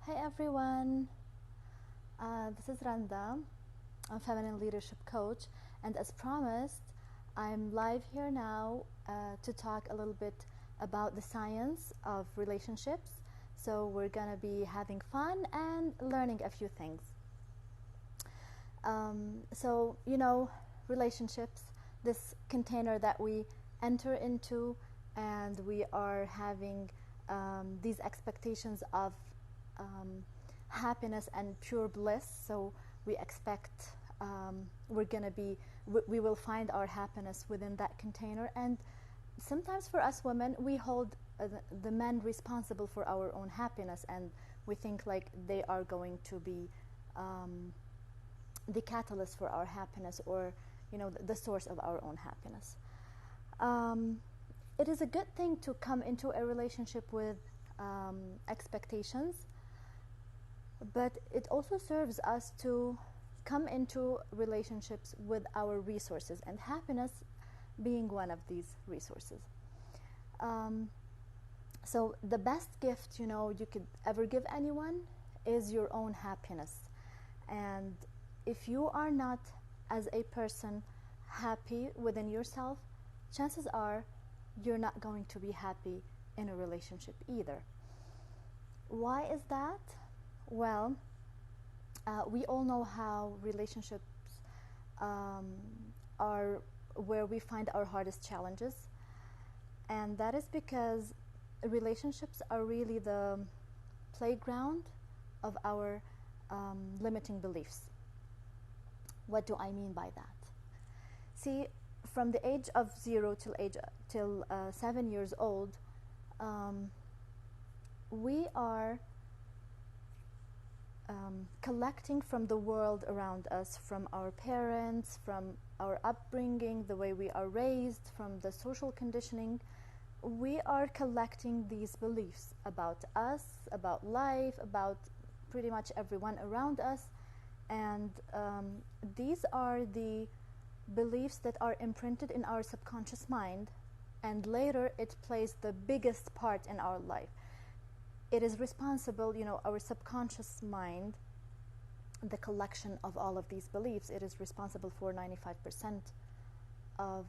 Hey everyone, this is Randa. I'm feminine leadership coach, and as promised, I'm live here now to talk a little bit about the science of relationships. So we're gonna be having fun and learning a few things. Relationships, this container that we enter into, and we are having these expectations of happiness and pure bliss. So we expect we will find our happiness within that container. And sometimes for us women, we hold the men responsible for our own happiness, and we think like they are going to be the catalyst for our happiness, or the source of our own happiness. It is a good thing to come into a relationship with expectations, but it also serves us to come into relationships with our resources, and happiness being one of these resources. So the best gift you could ever give anyone is your own happiness. And if you are not, as a person, happy within yourself, chances are you're not going to be happy in a relationship either. Why is that? Well, we all know how relationships are where we find our hardest challenges, and that is because relationships are really the playground of our limiting beliefs. What do I mean by that? See, from the age of 0 till 7 years old, we are collecting from the world around us, from our parents, from our upbringing, the way we are raised, from the social conditioning. We are collecting these beliefs about us, about life, about pretty much everyone around us. And these are the beliefs that are imprinted in our subconscious mind, and later it plays the biggest part in our life. It is responsible, our subconscious mind, the collection of all of these beliefs, it is responsible for 95% of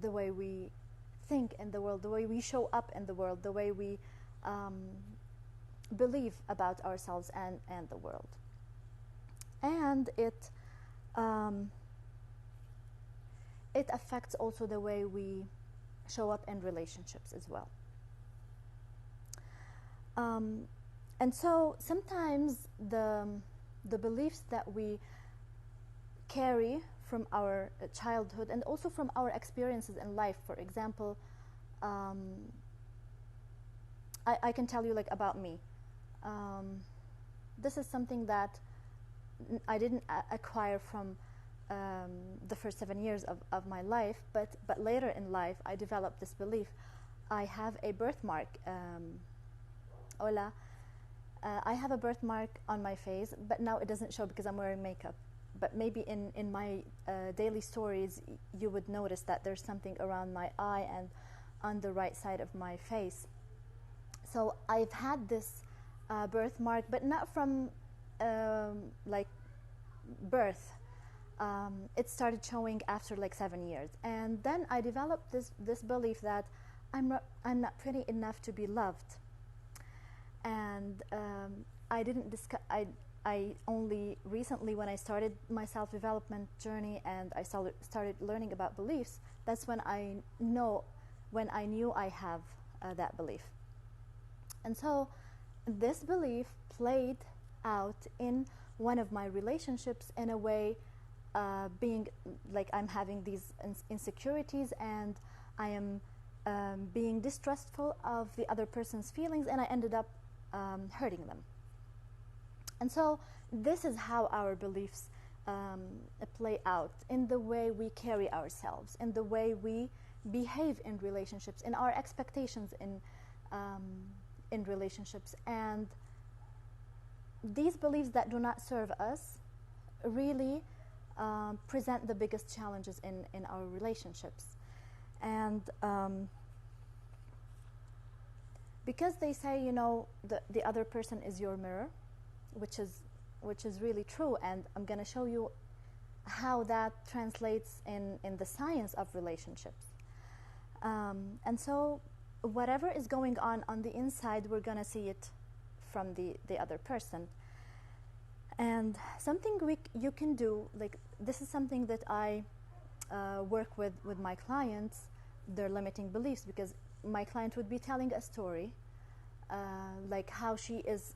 the way we think in the world, the way we show up in the world, the way we believe about ourselves and the world. And it affects also the way we show up in relationships as well. And so sometimes the beliefs that we carry from our childhood, and also from our experiences in life, for example, I can tell you about me. This is something that I didn't acquire from the first 7 years of my life, but later in life I developed this belief. I have a birthmark. Hola. I have a birthmark on my face, but now it doesn't show because I'm wearing makeup. But maybe in my daily stories, you would notice that there's something around my eye and on the right side of my face. So I've had this birthmark, but not from birth. It started showing after 7 years, and then I developed this belief that I'm not pretty enough to be loved. And I only recently, when I started my self-development journey and I started learning about beliefs, that's when I knew I have that belief. And so this belief played out in one of my relationships in a way, being like I'm having these insecurities, and I am being distrustful of the other person's feelings, and I ended up hurting them. And so this is how our beliefs play out in the way we carry ourselves, in the way we behave in relationships, in our expectations in relationships. And these beliefs that do not serve us really present the biggest challenges in our relationships. And because they say, the other person is your mirror, which is really true, and I'm going to show you how that translates in the science of relationships. And so whatever is going on the inside, we're going to see it from the other person. And something you can do, like this is something that I work with my clients, their limiting beliefs, because my client would be telling a story, like how she is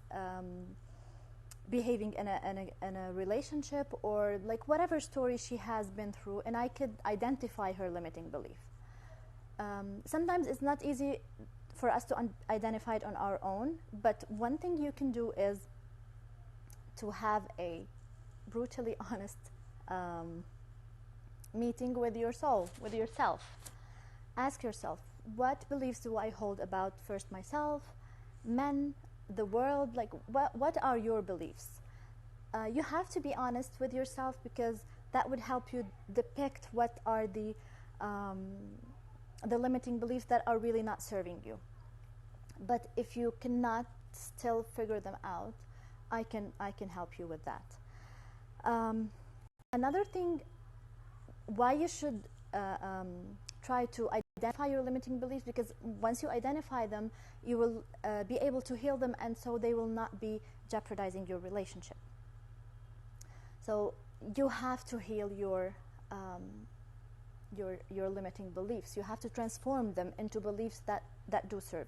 behaving in a relationship, or like whatever story she has been through, and I could identify her limiting belief. Sometimes it's not easy for us to identify it on our own, but one thing you can do is to have a brutally honest meeting with your soul, with yourself. Ask yourself, what beliefs do I hold about first myself, men, the world? Like, what are your beliefs? You have to be honest with yourself, because that would help you depict what are the limiting beliefs that are really not serving you. But if you cannot still figure them out, I can help you with that. Another thing, why you should try to identify your limiting beliefs, because once you identify them, you will be able to heal them, and so they will not be jeopardizing your relationship. So you have to heal your limiting beliefs. You have to transform them into beliefs that do serve you.